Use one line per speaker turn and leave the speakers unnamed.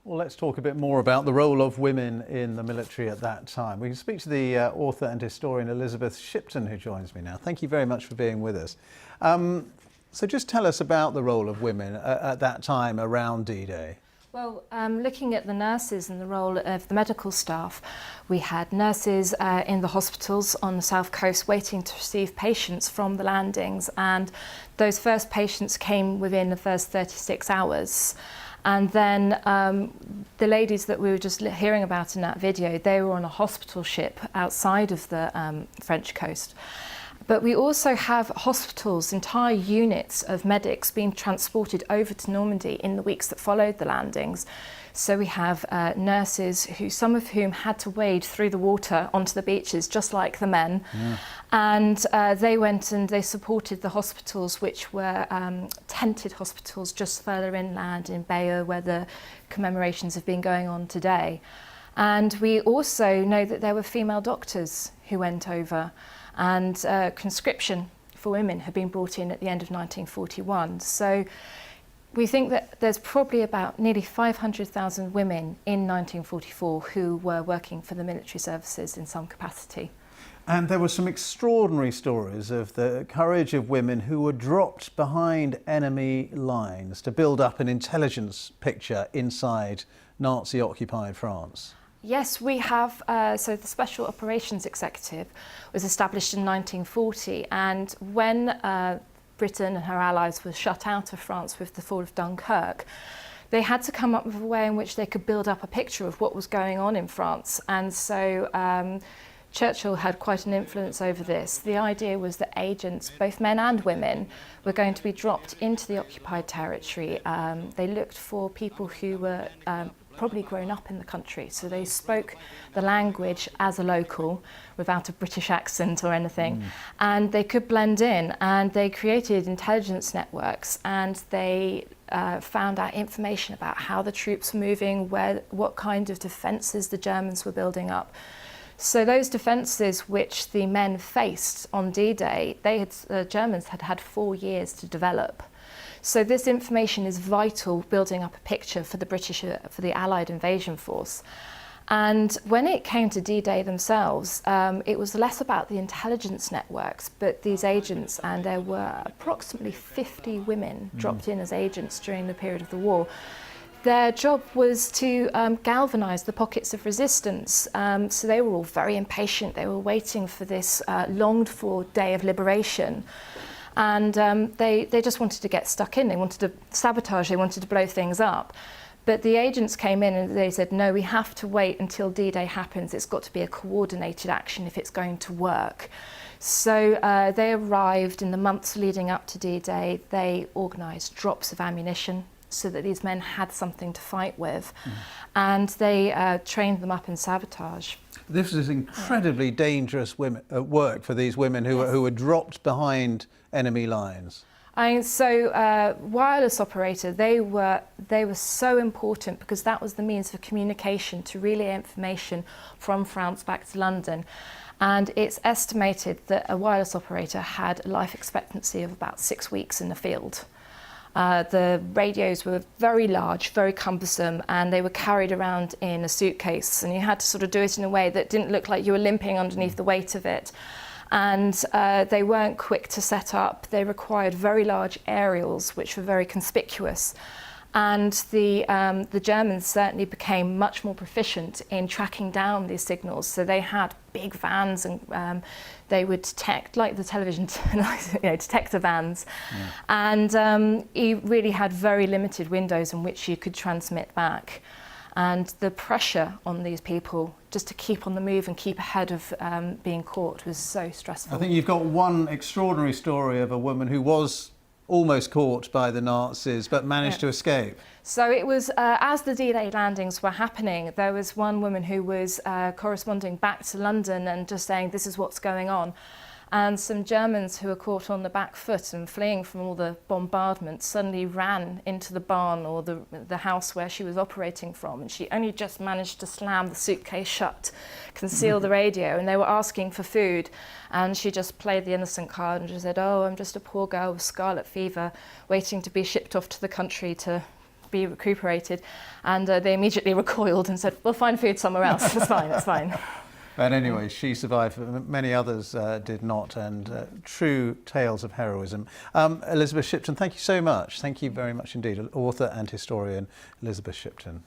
Well, let's talk a bit more about the role of women in the military at that time. We can speak to the author and historian Elizabeth Shipton, who joins me now. Thank you very much for being with us. So just tell us about the role of women at that time around D-Day.
Well, looking at the nurses and the role of the medical staff, we had nurses in the hospitals on the south coast waiting to receive patients from the landings, and those first patients came within the first 36 hours. And then the ladies that we were just hearing about in that video, they were on a hospital ship outside of the French coast. But we also have hospitals, entire units of medics being transported over to Normandy in the weeks that followed the landings. So we have nurses who, some of whom had to wade through the water onto the beaches, just like the men. Yeah. And they went and they supported the hospitals, which were tented hospitals just further inland in Bayeux, where the commemorations have been going on today. And we also know that there were female doctors who went over, and conscription for women had been brought in at the end of 1941. So we think that there's probably about nearly 500,000 women in 1944 who were working for the military services in some capacity.
And there were some extraordinary stories of the courage of women who were dropped behind enemy lines to build up an intelligence picture inside Nazi-occupied France.
Yes, we have. So the Special Operations Executive was established in 1940, and when Britain and her allies were shut out of France with the fall of Dunkirk, they had to come up with a way in which they could build up a picture of what was going on in France. And so Churchill had quite an influence over this. The idea was that agents, both men and women, were going to be dropped into the occupied territory. They looked for people who were probably grown up in the country, so they spoke the language as a local without a British accent or anything, and they could blend in, and they created intelligence networks, and they found out information about how the troops were moving, what kind of defences the Germans were building up. So those defences which the men faced on D-Day, the Germans had had 4 years to develop. So this information is vital, building up a picture for the British, for the Allied invasion force. And when it came to D-Day themselves, it was less about the intelligence networks, but these agents, and there were approximately 50 women dropped in as agents during the period of the war. Their job was to galvanise the pockets of resistance. So they were all very impatient. They were waiting for this longed-for day of liberation. And they just wanted to get stuck in. They wanted to sabotage, they wanted to blow things up. But the agents came in and they said, no, we have to wait until D-Day happens. It's got to be a coordinated action if it's going to work. So they arrived in the months leading up to D-Day. They organised drops of ammunition so that these men had something to fight with. And they trained them up in sabotage.
This is incredibly dangerous work for these women who were dropped behind enemy lines.
So wireless operator, they were so important because that was the means of communication to relay information from France back to London. And it's estimated that a wireless operator had a life expectancy of about 6 weeks in the field. The radios were very large, very cumbersome, and they were carried around in a suitcase, and you had to sort of do it in a way that didn't look like you were limping underneath the weight of it. And they weren't quick to set up. They required very large aerials, which were very conspicuous. And the Germans certainly became much more proficient in tracking down these signals. So they had big vans, and they would detect, like the television, detector vans. Yeah. And you really had very limited windows in which you could transmit back. And the pressure on these people just to keep on the move and keep ahead of being caught was so stressful.
I think you've got one extraordinary story of a woman who was almost caught by the Nazis but managed to escape.
So it was, as the D-Day landings were happening, there was one woman who was corresponding back to London and just saying, this is what's going on. And some Germans who were caught on the back foot and fleeing from all the bombardment suddenly ran into the barn or the house where she was operating from, and she only just managed to slam the suitcase shut, conceal the radio, and they were asking for food, and she just played the innocent card and just said, oh, I'm just a poor girl with scarlet fever waiting to be shipped off to the country to be recuperated, and they immediately recoiled and said, "We'll find food somewhere else. It's fine. It's fine."
But anyway, she survived. Many others did not, and true tales of heroism. Elizabeth Shipton, thank you so much. Thank you very much indeed. Author and historian Elizabeth Shipton.